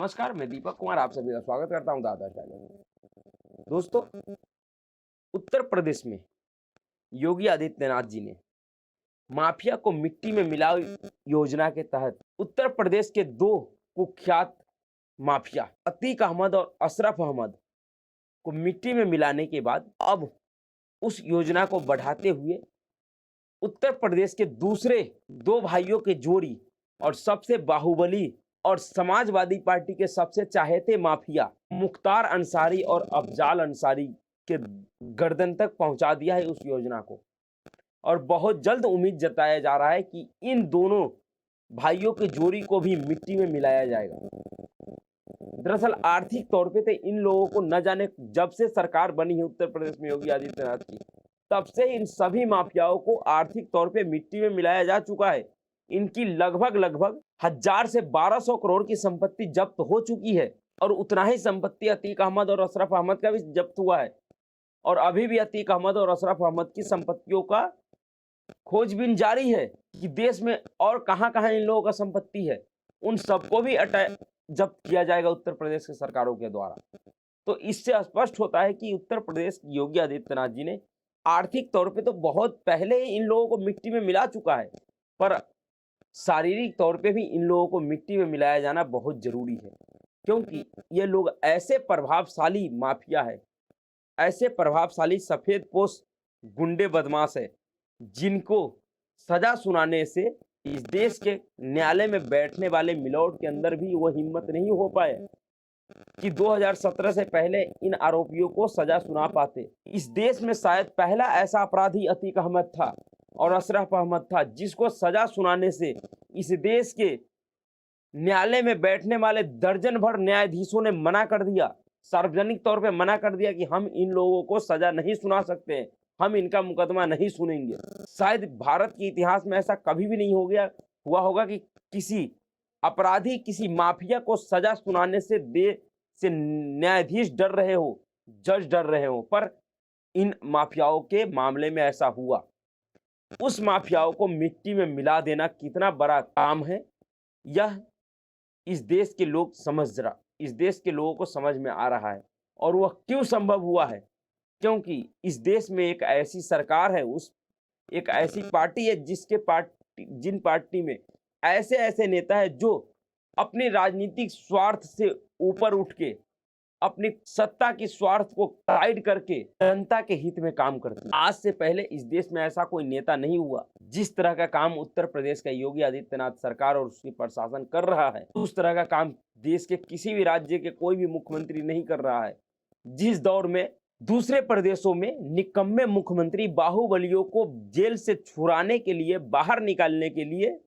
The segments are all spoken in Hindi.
नमस्कार, मैं दीपक कुमार आप सभी का स्वागत करता हूं दादा चैनल में। दोस्तों, उत्तर प्रदेश में योगी आदित्यनाथ जी ने माफिया को मिट्टी में मिलाओ योजना के तहत उत्तर प्रदेश के दो कुख्यात माफिया अतीक अहमद और अशरफ अहमद को मिट्टी में मिलाने के बाद अब उस योजना को बढ़ाते हुए उत्तर प्रदेश के दूसरे दो भाइयों के जोड़ी और सबसे बाहुबली और समाजवादी पार्टी के सबसे चाहेते माफिया मुख्तार अंसारी और अफजाल अंसारी के गर्दन तक पहुंचा दिया है उस योजना को। और बहुत जल्द उम्मीद जताया जा रहा है कि इन दोनों भाइयों के जोड़ी को भी मिट्टी में मिलाया जाएगा। दरअसल आर्थिक तौर पे तो इन लोगों को न जाने जब से सरकार बनी है उत्तर प्रदेश में योगी आदित्यनाथ की, तब से इन सभी माफियाओं को आर्थिक तौर पे मिट्टी में मिलाया जा चुका है। इनकी लगभग 1000 से 1200 करोड़ की संपत्ति जब्त हो चुकी है और उतना ही संपत्ति अतीक अहमद और अशरफ अहमद का भी जब्त हुआ है। और अभी भी अतीक अहमद और अशरफ अहमद की संपत्तियों का खोजबीन जारी है कि देश में और कहां-कहां इन लोगों का संपत्ति है। उन सबको भी जब्त किया जाएगा उत्तर प्रदेश की सरकारों के द्वारा। तो इससे स्पष्ट होता है कि उत्तर प्रदेश योगी आदित्यनाथ जी ने आर्थिक तौर पे तो बहुत पहले ही इन लोगों को मिट्टी में मिला चुका है, पर शारीरिक तौर पे भी इन लोगों को मिट्टी में मिलाया जाना बहुत जरूरी है, क्योंकि ये लोग ऐसे प्रभावशाली माफिया है, ऐसे प्रभावशाली सफेदपोश गुंडे बदमाश है, जिनको सजा सुनाने से इस देश के न्यायालय में बैठने वाले मिलोट के अंदर भी वो हिम्मत नहीं हो पाए कि 2017 से पहले इन आरोपियों को सजा सुना पाते। इस देश में शायद पहला ऐसा अपराधी अतीक अहमद था और अशरफ अहमद था जिसको सजा सुनाने से इस देश के न्यायालय में बैठने वाले दर्जन भर न्यायाधीशों ने मना कर दिया, सार्वजनिक तौर पे मना कर दिया कि हम इन लोगों को सजा नहीं सुना सकते हैं, हम इनका मुकदमा नहीं सुनेंगे। शायद भारत के इतिहास में ऐसा कभी भी नहीं हुआ होगा कि किसी अपराधी, किसी माफिया को सजा सुनाने से न्यायाधीश डर रहे हो, जज डर रहे हो, पर इन माफियाओं के मामले में ऐसा हुआ। उस माफियाओं को मिट्टी में मिला देना कितना बड़ा काम है, यह इस देश के लोगों को समझ में आ रहा है। और वह क्यों संभव हुआ है? क्योंकि इस देश में एक ऐसी सरकार है, एक ऐसी पार्टी है जिन पार्टी में ऐसे नेता है जो अपने राजनीतिक स्वार्थ से ऊपर उठ के अपनी सत्ता की स्वार्थ को साइड करके जनता के हित में काम करते हैं। आज से पहले इस देश में ऐसा कोई नेता नहीं हुआ जिस तरह का काम उत्तर प्रदेश का योगी आदित्यनाथ सरकार और उसकी प्रशासन कर रहा है, उस तरह का काम देश के किसी भी राज्य के कोई भी मुख्यमंत्री नहीं कर रहा है। जिस दौर में दूसरे प्रदेशों में निकम्मे मुख्यमंत्री बाहुबलियों को जेल से छुड़ाने के लिए, बाहर निकालने के लिए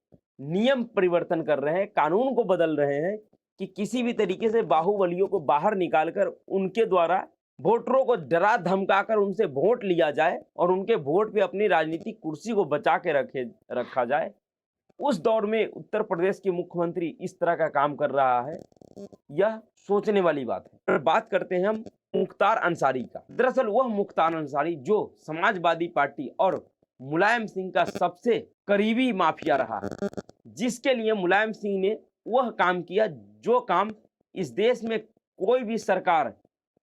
नियम परिवर्तन कर रहे हैं, कानून को बदल रहे हैं कि किसी भी तरीके से बाहुबलियों को बाहर निकालकर उनके द्वारा वोटरों को डरा धमकाकर उनसे वोट लिया जाए और उनके वोट पे अपनी राजनीतिक कुर्सी को बचा के रखा जाए। उस दौर में उत्तर प्रदेश के मुख्यमंत्री इस तरह का काम कर रहा है, यह सोचने वाली बात है। बात करते हैं हम मुख्तार अंसारी का। दरअसल वह मुख्तार अंसारी जो समाजवादी पार्टी और मुलायम सिंह का सबसे करीबी माफिया रहा है, जिसके लिए मुलायम सिंह ने वह काम किया जो काम इस देश में कोई भी सरकार,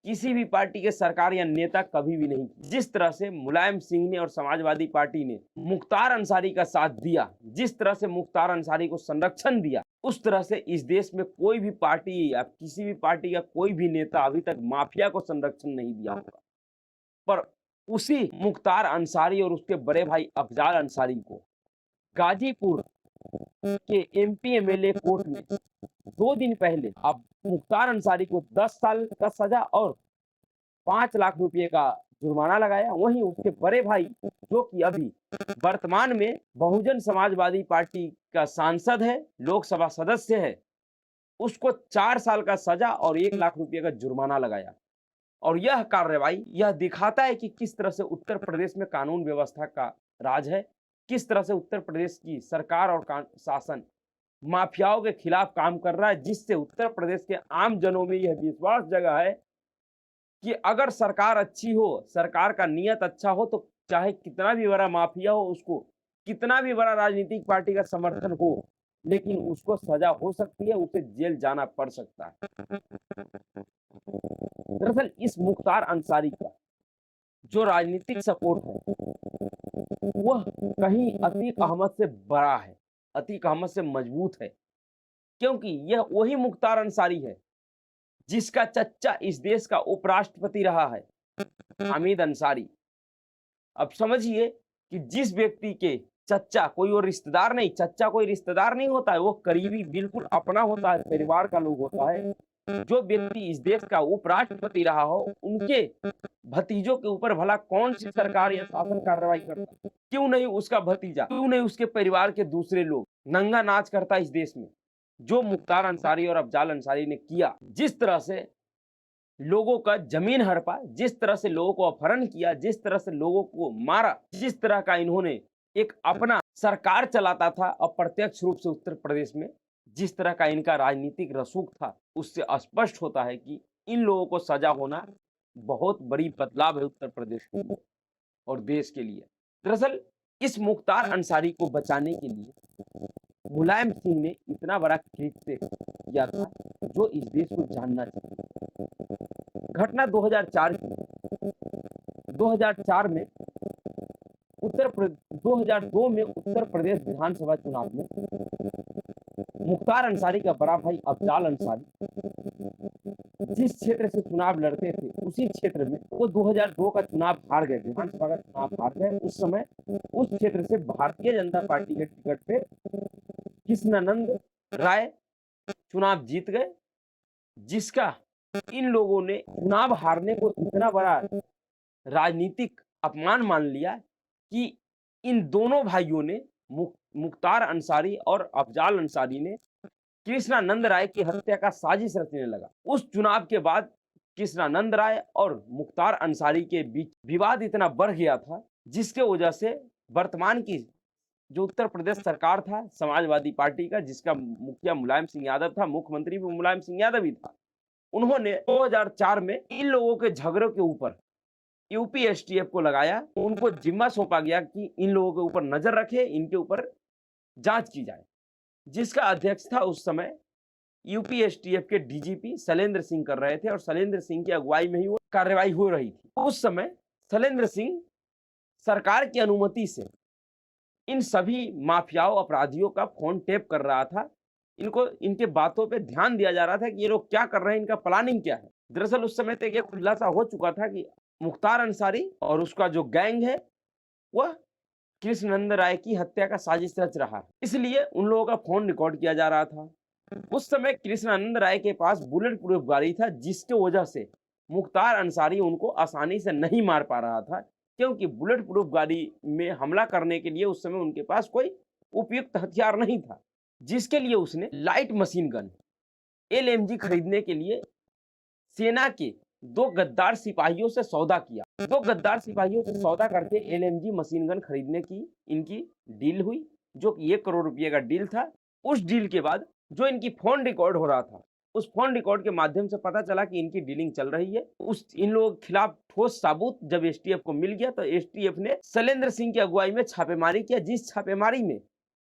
किसी भी पार्टी के सरकार या नेता कभी भी नहीं की। जिस तरह से मुलायम सिंह ने और समाजवादी पार्टी ने मुख्तार अंसारी का साथ दिया, जिस तरह से मुख्तार अंसारी को संरक्षण दिया, उस तरह से इस देश में कोई भी पार्टी या किसी भी पार्टी का कोई भी नेता अभी तक माफिया को संरक्षण नहीं दिया होगा। पर उसी मुख्तार अंसारी और उसके बड़े भाई अफजाल अंसारी को गाजीपुर के एमपी एमएलए कोर्ट में 2 दिन पहले अब मुख्तार अंसारी को 10 साल का सजा और 5 लाख रुपए का जुर्माना लगाया। वहीं उसके बड़े भाई जो कि अभी वर्तमान में बहुजन समाजवादी पार्टी का सांसद है, लोकसभा सदस्य है, उसको 4 साल का सजा और 1 लाख रुपए का जुर्माना लगाया। और यह कार्रवाई यह दिखाता है कि किस तरह से उत्तर प्रदेश में कानून व्यवस्था का राज है, किस तरह से उत्तर प्रदेश की सरकार और शासन माफियाओं के खिलाफ काम कर रहा है, जिससे उत्तर प्रदेश के आम जनों में यह विश्वास जगा है कि अगर सरकार अच्छी हो, सरकार का नियत अच्छा हो, तो चाहे कितना भी बड़ा माफिया हो, उसको कितना भी बड़ा राजनीतिक पार्टी का समर्थन हो, लेकिन उसको सजा हो सकती है, उसे जेल जाना पड़ सकता है। दरअसल इस मुख्तार अंसारी का जो राजनीतिक सपोर्ट है वह कहीं अतीक अहमद से बड़ा है, अतीक अहमद से मजबूत है, क्योंकि यह वही मुख्तार अंसारी है जिसका चच्चा इस देश का उपराष्ट्रपति रहा है, हामिद अंसारी। अब समझिए कि जिस व्यक्ति के चच्चा कोई और रिश्तेदार नहीं, चच्चा कोई रिश्तेदार नहीं होता है, वो करीबी बिल्कुल अपना होता है, परिवार का लोग होता है। जो व्यक्ति इस देश का उपराष्ट्रपति रहा हो, उनके भतीजों के ऊपर भला कौन सी सरकार या शासन कार्रवाई करता? क्यों नहीं उसका भतीजा, क्यों नहीं उसके परिवार के दूसरे लोग नंगा नाच करता इस देश में? जो मुख्तार अंसारी और अफजाल अंसारी ने किया, जिस तरह से लोगों का जमीन हड़पा, जिस तरह से लोगों को अपहरण किया, जिस तरह से लोगों को मारा, जिस तरह का इन्होंने एक अपना सरकार चलाता था अप्रत्यक्ष रूप से उत्तर प्रदेश में, जिस तरह का इनका राजनीतिक रसूख था, उससे स्पष्ट होता है कि इन लोगों को सजा होना बहुत बड़ी बदलाव है उत्तर प्रदेश के लिए और देश के लिए। दरअसल इस मुख्तार अंसारी को बचाने के लिए मुलायम सिंह ने इतना बड़ा कृत्य किया था जो इस देश को जानना चाहिए। घटना 2004 की। 2004 में 2002 में उत्तर प्रदेश विधानसभा चुनाव में मुख्तार अंसारी का बड़ा भाई अफजाल अंसारी जिस क्षेत्र से चुनाव लड़ते थे, उसी क्षेत्र में वो 2002 का चुनाव हार गए, विधानसभा का चुनाव हार गए। उस समय उस क्षेत्र से भारतीय जनता पार्टी के टिकट पे कृष्णानंद राय चुनाव जीत गए, जिसका इन लोगों ने चुनाव हारने को इतना बड़ा राजनीतिक अपमान मान लिया कि इन दोनों भाइयों ने मुख्तार अंसारी और अफजाल अंसारी ने कृष्णानंद राय की हत्या का साजिश रचने लगा। उस चुनाव के बाद कृष्णानंद राय और मुख्तार अंसारी के बीच विवाद इतना बढ़ गया था, जिसके वजह से वर्तमान की जो उत्तर प्रदेश सरकार था समाजवादी पार्टी का, जिसका मुखिया मुलायम सिंह यादव था, मुख्यमंत्री भी मुलायम सिंह यादव ही था, उन्होंने 2004 में इन लोगों के झगड़ों के ऊपर यूपी एसटीएफ को लगाया। उनको जिम्मा सौंपा गया कि इन लोगों के ऊपर नजर रखे, इनके ऊपर जांच की जाए, जिसका अध्यक्ष था उस समय यूपी एसटीएफ के डीजीपी शैलेंद्र सिंह कर रहे थे और शैलेंद्र सिंह की अगुवाई में ही वो कार्रवाई हो रही थी। उस समय शैलेंद्र सिंह सरकार की अनुमति से इन सभी माफियाओं अपराधियों का फोन टेप कर रहा था। इनको इनके बातों पे ध्यान दिया जा रहा था कि ये लोग क्या कर रहे हैं, इनका प्लानिंग क्या है। दरअसल उस समय तक ये खुलासा हो चुका था कि मुख्तार अंसारी और उसका जो गैंग है वह कृष्णानंद राय की हत्या का साजिश रच रहा है, इसलिए उन लोगों का फोन रिकॉर्ड किया जा रहा था। उस समय कृष्णानंद राय के पास बुलेट प्रूफ गाड़ी था, जिसके वजह से मुख्तार अंसारी उनको आसानी से नहीं मार पा रहा था, क्योंकि बुलेट प्रूफ गाड़ी में हमला करने के लिए उस समय उनके पास कोई उपयुक्त हथियार नहीं था, जिसके लिए उसने लाइट मशीन गन एलएमजी खरीदने के लिए सेना के 2 गद्दार सिपाहियों से सौदा किया। 2 गद्दार सिपाहियों से सौदा करके एलएमजी मशीन गन खरीदने की इनकी डील हुई, जो कि 1 करोड़ रुपए का डील था। उस डील के बाद जो इनकी फोन रिकॉर्ड हो रहा था, उस फोन रिकॉर्ड के माध्यम से पता चला कि इनकी डीलिंग चल रही है। इन लोगों के खिलाफ ठोस सबूत जब एसटीएफ को मिल गया, तो एसटीएफ ने शैलेंद्र सिंह की अगुवाई में छापेमारी किया, जिस छापेमारी में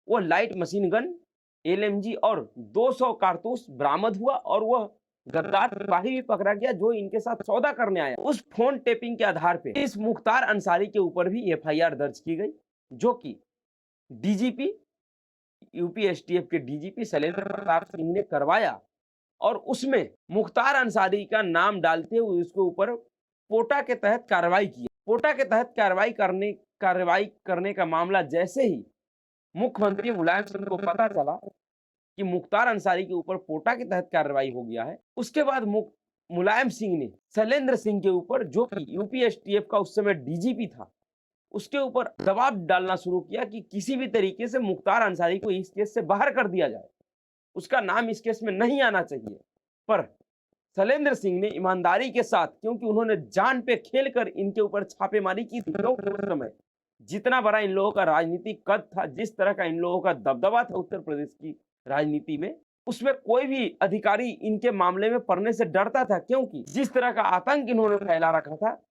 वो लाइट मशीन गन, एलएमजी और 200 कारतूस बरामद हुआ और वह गद्दार सिपाही भी पकड़ा गया जो इनके साथ सौदा करने आया। उस फोन टेपिंग के आधार पे इस मुख्तार अंसारी के ऊपर भी एफआईआर दर्ज की गई, जो कि डीजीपी यूपी एसटीएफ के डीजीपी शैलेंद्र प्रताप सिंह ने करवाया और उसमें मुख्तार अंसारी का नाम डालते हुए उसके ऊपर पोटा के तहत कार्रवाई की। पोटा के तहत कार्रवाई करने का मामला जैसे ही मुख्यमंत्री मुलायम सिंह को पता चला कि मुख्तार अंसारी के ऊपर पोटा के तहत कार्रवाई हो गया है, उसके बाद मुलायम सिंह ने शैलेंद्र सिंह के ऊपर, जो कि यूपी एसटीएफ का उस समय डीजीपी था, उसके ऊपर दबाव डालना शुरू किया कि किसी भी तरीके से मुख्तार अंसारी को इस केस से बाहर कर दिया जाए, उसका नाम इस केस में नहीं आना चाहिए। पर शैलेंद्र सिंह ने ईमानदारी के साथ, क्योंकि उन्होंने जान पे खेलकर इनके ऊपर छापेमारी की थी, क्योंकि उस समय जितना बड़ा इन लोगों का राजनीतिक कद था, जिस तरह का इन लोगों का दबदबा था उत्तर प्रदेश की राजनीति में, उसमें कोई भी अधिकारी इनके मामले में पड़ने से डरता था, क्योंकि जिस तरह का आतंक इन्होंने फैला रखा था,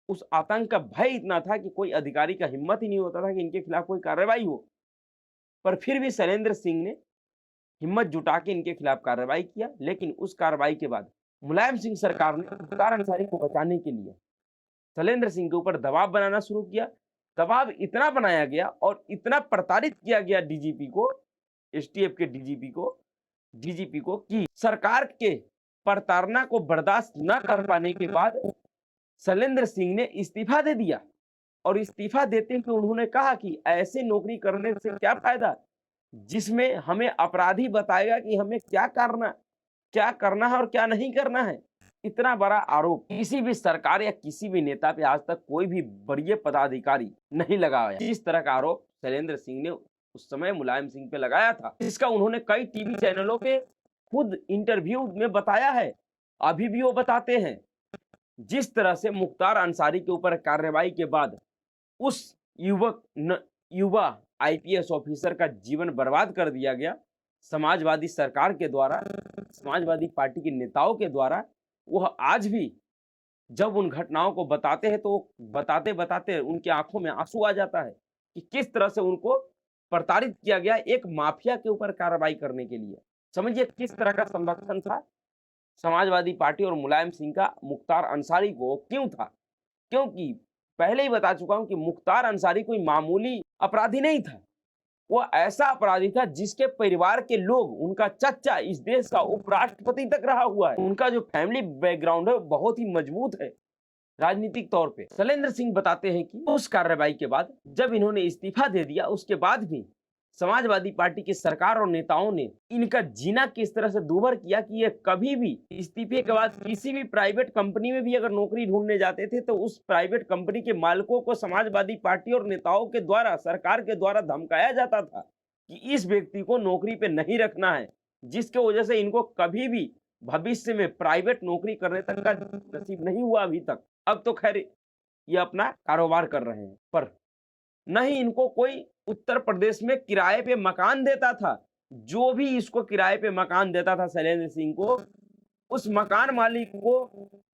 उस आतंक का भय इतना था कि कोई अधिकारी का हिम्मत ही नहीं होता था कि इनके खिलाफ कोई कार्रवाई हो। पर फिर भी शैलेंद्र सिंह ने हिम्मत जुटा के इनके खिलाफ कार्रवाई किया, लेकिन उस कार्रवाई के बाद मुलायम सिंह सरकार ने मुख्तार अंसारी को बचाने के लिए शैलेंद्र सिंह के ऊपर दबाव बनाना शुरू किया। दबाव इतना बनाया गया और इतना प्रताड़ित किया गया डीजीपी को, एसटीएफ के डीजीपी को कि सरकार के प्रताड़ना को बर्दाश्त न कर पाने के बाद शैलेंद्र सिंह ने इस्तीफा दे दिया। और इस्तीफा देते हुए उन्होंने कहा कि ऐसे नौकरी करने से क्या फायदा जिसमें हमें अपराधी बताएगा कि हमें क्या करना है और क्या नहीं करना है। इतना बड़ा आरोप किसी भी सरकार या किसी भी नेता पे आज तक कोई भी वरीय पदाधिकारी नहीं लगाया। इस तरह का आरोप शैलेंद्र सिंह ने उस समय मुलायम सिंह पे लगाया था, जिसका उन्होंने कई टीवी चैनलों पे खुद इंटरव्यू में बताया है, अभी भी वो बताते हैं। जिस तरह से मुख्तार अंसारी के ऊपर कार्रवाई के बाद उस युवा आईपीएस ऑफिसर का जीवन बर्बाद कर दिया गया समाजवादी सरकार के द्वारा, समाजवादी पार्टी के नेताओं के द्वारा, वह आज भी जब उन घटनाओं को बताते हैं तो बताते बताते उनकी आंखों में आंसू आ जाता है कि किस तरह से उनको प्रताड़ित किया गया एक माफिया के ऊपर कार्रवाई करने के लिए। समझिए किस तरह का संरक्षण था समाजवादी पार्टी और मुलायम सिंह का मुख्तार अंसारी को। क्यों था? क्योंकि पहले ही बता चुका हूं कि मुख्तार अंसारी कोई मामूली अपराधी नहीं था। वो ऐसा अपराधी था जिसके परिवार के लोग, उनका चचा इस देश का उपराष्ट्रपति तक रहा हुआ है। उनका जो फैमिली बैकग्राउंड है बहुत ही मजबूत है राजनीतिक तौर पे। शैलेंद्र सिंह बताते हैं कि उस कार्रवाई के बाद जब इन्होंने इस्तीफा दे दिया, उसके बाद भी समाजवादी पार्टी की सरकार और नेताओं ने इनका जीना किस तरह से दूभर किया कि ये कभी भी इस्तीफे के बाद किसी भी प्राइवेट कंपनी में भी अगर नौकरी ढूंढने जाते थे तो उस प्राइवेट कंपनी के मालिकों को समाजवादी पार्टी और नेताओं के द्वारा, सरकार के द्वारा धमकाया जाता था कि इस व्यक्ति को नौकरी पे नहीं रखना है, जिसके वजह से इनको कभी भी भविष्य में प्राइवेट नौकरी करने तक का नसीब नहीं हुआ अभी तक। अब तो खैर ये अपना कारोबार कर रहे हैं, पर न ही इनको कोई उत्तर प्रदेश में किराए पे मकान देता था। जो भी इसको किराए पे मकान देता था शैलेंद्र सिंह को, उस मकान मालिक को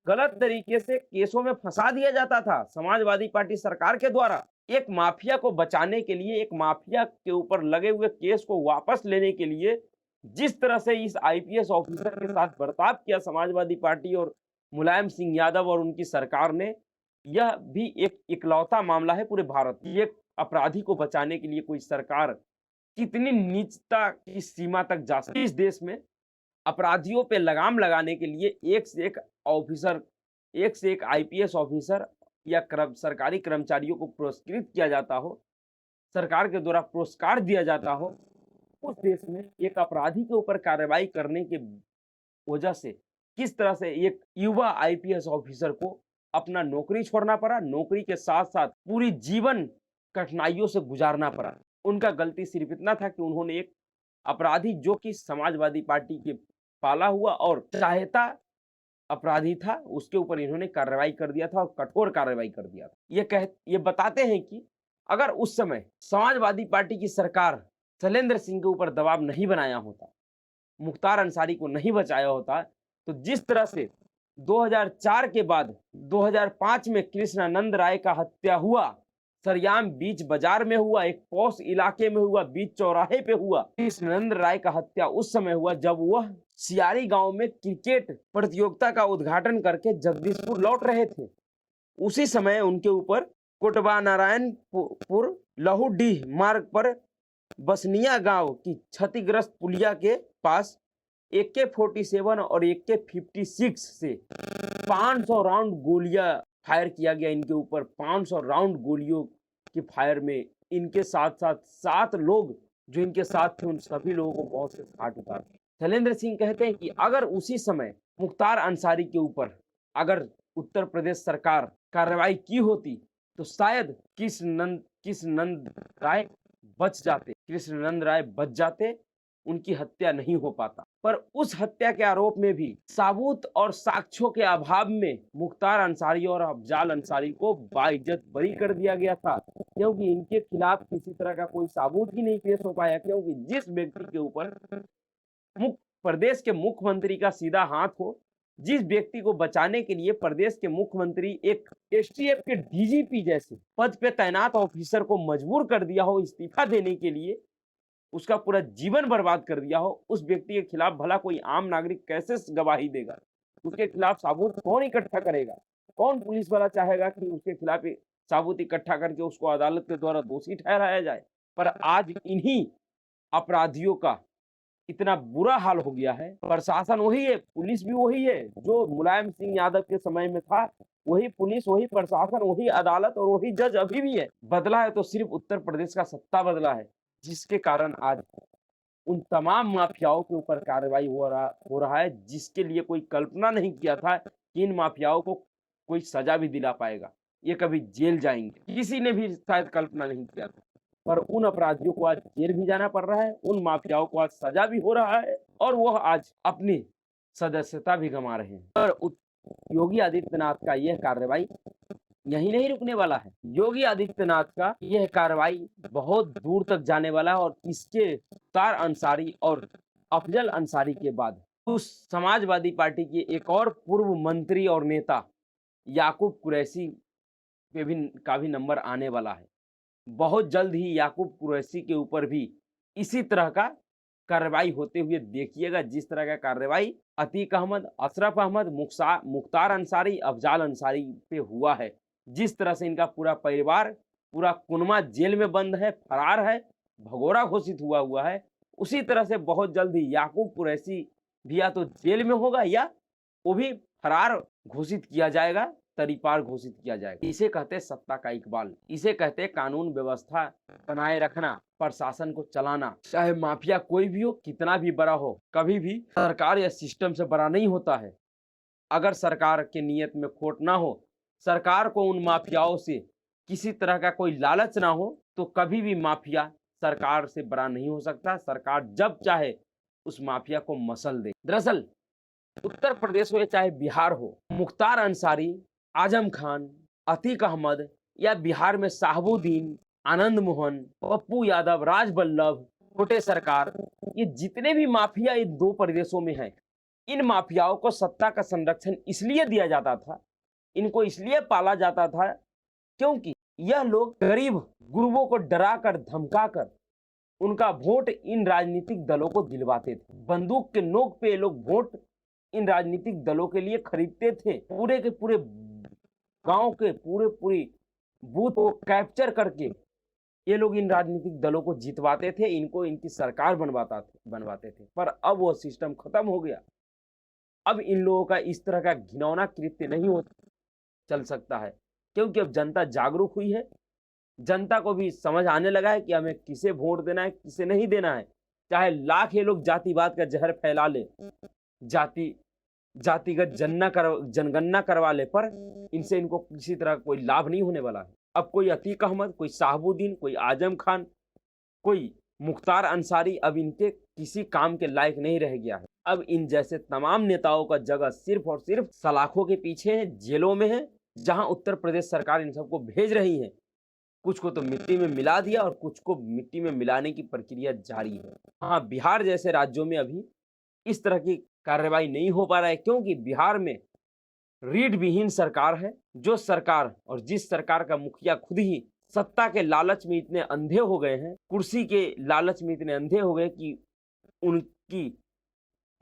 गलत तरीके से केसों में फंसा दिया जाता था समाजवादी पार्टी सरकार के द्वारा। एक माफिया को बचाने के लिए, एक माफिया के ऊपर लगे हुए केस को वापस लेने के लिए जिस तरह से इस आईपीएस ऑफिसर के साथ बर्ताव किया समाजवादी पार्टी और मुलायम सिंह यादव और उनकी सरकार ने, यह भी एक इकलौता मामला है पूरे भारत में। एक अपराधी को बचाने के लिए कोई सरकार कितनी नीचता की सीमा तक जा सकती है। इस देश में अपराधियों पे लगाम लगाने के लिए एक से एक ऑफिसर, एक से एक आईपीएस ऑफिसर या सरकारी कर्मचारियों को पुरस्कृत किया जाता हो, सरकार के द्वारा पुरस्कार दिया जाता हो, उस देश में एक अपराधी के ऊपर कार्रवाई करने के वजह से किस तरह से एक युवा आईपीएस ऑफिसर को अपना नौकरी छोड़ना पड़ा, नौकरी के साथ साथ पूरी जीवन कठिनाइयों से गुजारना पड़ा। उनका गलती सिर्फ इतना था कि उन्होंने एक अपराधी जो कि समाजवादी पार्टी के पाला हुआ और चाहता अपराधी था, उसके ऊपर इन्होंने कार्रवाई कर दिया था और कठोर कार्रवाई कर दिया था। ये बताते हैं कि अगर उस समय समाजवादी पार्टी की सरकार शैलेंद्र सिंह के ऊपर दबाव नहीं बनाया होता, मुख्तार अंसारी को नहीं बचाया होता, तो जिस तरह से 2004 के बाद 2005 में कृष्णानंद राय का हत्या हुआ, सरियाम बीच बाजार में हुआ, एक पॉश इलाके में हुआ, बीच चौराहे पे हुआ। कृष्णानंद राय का हत्या उस समय हुआ जब वह सियारी गांव में क्रिकेट प्रतियोगिता का उद्घाटन करके जगदीशपुर लौट रहे थे। उसी समय उनके ऊपर कोटबा नारायणपुर लहूडीह मार्ग पर बसनिया गांव की क्षतिग्रस्त पुलिया के पास AK-47 और AK-56 से 500 राउंड गोलियां फायर किया गया इनके ऊपर। 500 राउंड गोलियों के फायर में इनके साथ साथ 7 लोग जो इनके साथ थे, उन सभी लोगों को बहुत से घाट उतार। शैलेंद्र सिंह कहते हैं कि अगर उसी समय मुख्तार अंसारी के ऊपर अगर उत्तर प्रदेश सरकार कार्रवाई की होती तो शायद कृष्णानंद राय बच जाते, उनकी हत्या नहीं हो पाता। पर उस हत्या के आरोप में भी सबूत और साक्ष्यों के अभाव में मुख्तार अंसारी और अफजाल अंसारी को बाइज्जत बरी कर दिया गया था, क्योंकि इनके खिलाफ किसी तरह का कोई सबूत ही नहीं पेश हो पाया। क्योंकि जिस व्यक्ति के ऊपर प्रदेश के मुख्यमंत्री का सीधा हाथ हो, जिस व्यक्ति को बचाने के लिए प्रदेश के मुख्यमंत्री एक एसटीएफ के डीजीपी जैसे पद पे तैनात ऑफिसर को मजबूर कर दिया हो इस्तीफा देने के लिए, उसका पूरा जीवन बर्बाद कर दिया हो, उस व्यक्ति के खिलाफ भला कोई आम नागरिक कैसे गवाही देगा? उसके खिलाफ सबूत कौन इकट्ठा करेगा? कौन पुलिस वाला चाहेगा कि उसके खिलाफ सबूत इकट्ठा करके उसको अदालत के द्वारा दोषी ठहराया जाए? पर आज इन्हीं अपराधियों का इतना बुरा हाल हो गया है। प्रशासन वही है, पुलिस भी वही है जो मुलायम सिंह यादव के समय में था। वही पुलिस, वही प्रशासन, वही अदालत और वही जज अभी भी है। बदला है तो सिर्फ उत्तर प्रदेश का सत्ता बदला है, जिसके कारण आज उन तमाम माफियाओं के ऊपर कार्रवाई हो रहा है, जिसके लिए कोई कल्पना नहीं किया था कि इन माफियाओं को कोई सजा भी दिला पाएगा, ये कभी जेल जाएंगे। किसी ने भी शायद कल्पना नहीं किया था, पर उन अपराधियों को आज जेल भी जाना पड़ रहा है, उन माफियाओं को आज सजा भी हो रहा है और वह आज अपनी सदस्यता भी गंवा रहे हैं। पर योगी आदित्यनाथ का यह कार्रवाई यही नहीं रुकने वाला है। योगी आदित्यनाथ का यह कार्रवाई बहुत दूर तक जाने वाला है और इसके तार अंसारी और अफजल अंसारी के बाद उस समाजवादी पार्टी के एक और पूर्व मंत्री और नेता याकूब कुरैशी पे भी का भी नंबर आने वाला है। बहुत जल्द ही याकूब कुरैशी के ऊपर भी इसी तरह का कार्रवाई होते हुए देखिएगा, जिस तरह का कार्रवाई अतीक अहमद, अशरफ अहमद, मुख्तार अंसारी, अफजाल अंसारी पे हुआ है। जिस तरह से इनका पूरा परिवार, पूरा कुनमा जेल में बंद है, फरार है, भगोड़ा घोषित हुआ है, उसी तरह से बहुत जल्द ही याकूब कुरैशी भी या तो जेल में होगा या वो भी फरार घोषित किया जाएगा, तरीपार घोषित किया जाएगा। इसे कहते हैं सत्ता का इकबाल, इसे कहते हैं कानून व्यवस्था बनाए रखना, प्रशासन को चलाना। चाहे माफिया कोई भी हो, कितना भी बड़ा हो, कभी भी सरकार या सिस्टम से बड़ा नहीं होता है। अगर सरकार के नियत में खोट ना हो, सरकार को उन माफियाओं से किसी तरह का कोई लालच ना हो, तो कभी भी माफिया सरकार से बड़ा नहीं हो सकता। सरकार जब चाहे उस माफिया को मसल दे। दरअसल उत्तर प्रदेश हो या चाहे बिहार हो, मुख्तार अंसारी, आजम खान, अतीक अहमद या बिहार में शाहबुद्दीन, आनंद मोहन, पप्पू यादव, राज बल्लभ, छोटे सरकार, ये जितने भी माफिया इन दो प्रदेशों में हैं, इन माफियाओं को सत्ता का संरक्षण इसलिए दिया जाता था, इनको इसलिए पाला जाता था क्योंकि यह लोग गरीब गुरुओं को डरा कर, धमका कर उनका वोट इन राजनीतिक दलों को दिलवाते थे। बंदूक के नोक पे ये लोग वोट इन राजनीतिक दलों के लिए खरीदते थे। पूरे के पूरे गांव के पूरी बूथ को कैप्चर करके ये लोग इन राजनीतिक दलों को जितवाते थे, इनको इनकी सरकार बनवाते थे। पर अब वो सिस्टम खत्म हो गया। अब इन लोगों का इस तरह का घिनौना कृत्य नहीं चल सकता है, क्योंकि अब जनता जागरूक हुई है। जनता को भी समझ आने लगा है कि हमें किसे वोट देना है, किसे नहीं देना है। चाहे लाख ये लोग जातिवाद का जहर फैला ले, जातिगत जनगणना करवा ले, पर इनसे इनको किसी तरह कोई लाभ नहीं होने वाला है। अब कोई अतीक अहमद, कोई शाहबुद्दीन, कोई आजम खान, कोई मुख्तार अंसारी अब इनके किसी काम के लायक नहीं रह गया है। अब इन जैसे तमाम नेताओं का जगह सिर्फ और सिर्फ सलाखों के पीछे है, जेलों में है, जहां उत्तर प्रदेश सरकार इन सबको भेज रही है। कुछ को तो मिट्टी में मिला दिया और कुछ को मिट्टी में मिलाने की प्रक्रिया जारी है। हाँ, बिहार जैसे राज्यों में अभी इस तरह की कार्रवाई नहीं हो पा रहा है, क्योंकि बिहार में रीढ़ विहीन सरकार है। जो सरकार और जिस सरकार का मुखिया खुद ही सत्ता के लालच में इतने अंधे हो गए हैं, कुर्सी के लालच में इतने अंधे हो गए कि उनकी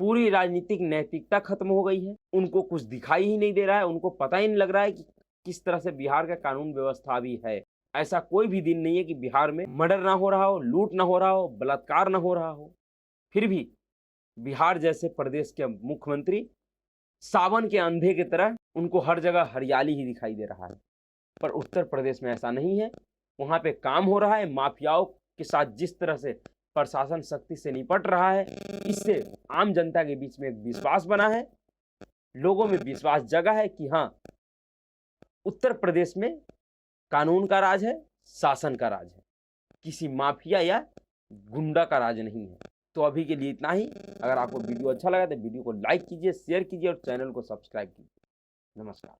पूरी राजनीतिक नैतिकता खत्म हो गई है। उनको कुछ दिखाई ही नहीं दे रहा है, उनको पता ही नहीं लग रहा है कि किस तरह से बिहार का कानून व्यवस्था भी है। ऐसा कोई भी दिन नहीं है कि बिहार में मर्डर ना हो रहा हो, लूट ना हो रहा हो, बलात्कार ना हो रहा हो। फिर भी बिहार जैसे प्रदेश के मुख्यमंत्री सावन के अंधे की तरह उनको हर जगह हरियाली ही दिखाई दे रहा है। पर उत्तर प्रदेश में ऐसा नहीं है, वहां पे काम हो रहा है। माफियाओं के साथ जिस तरह से प्रशासन सख्ती से निपट रहा है, इससे आम जनता के बीच में एक विश्वास बना है, लोगों में विश्वास जगा है कि हाँ, उत्तर प्रदेश में कानून का राज है, शासन का राज है, किसी माफिया या गुंडा का राज नहीं है। तो अभी के लिए इतना ही। अगर आपको वीडियो अच्छा लगा तो वीडियो को लाइक कीजिए, शेयर कीजिए और चैनल को सब्सक्राइब कीजिए। नमस्कार।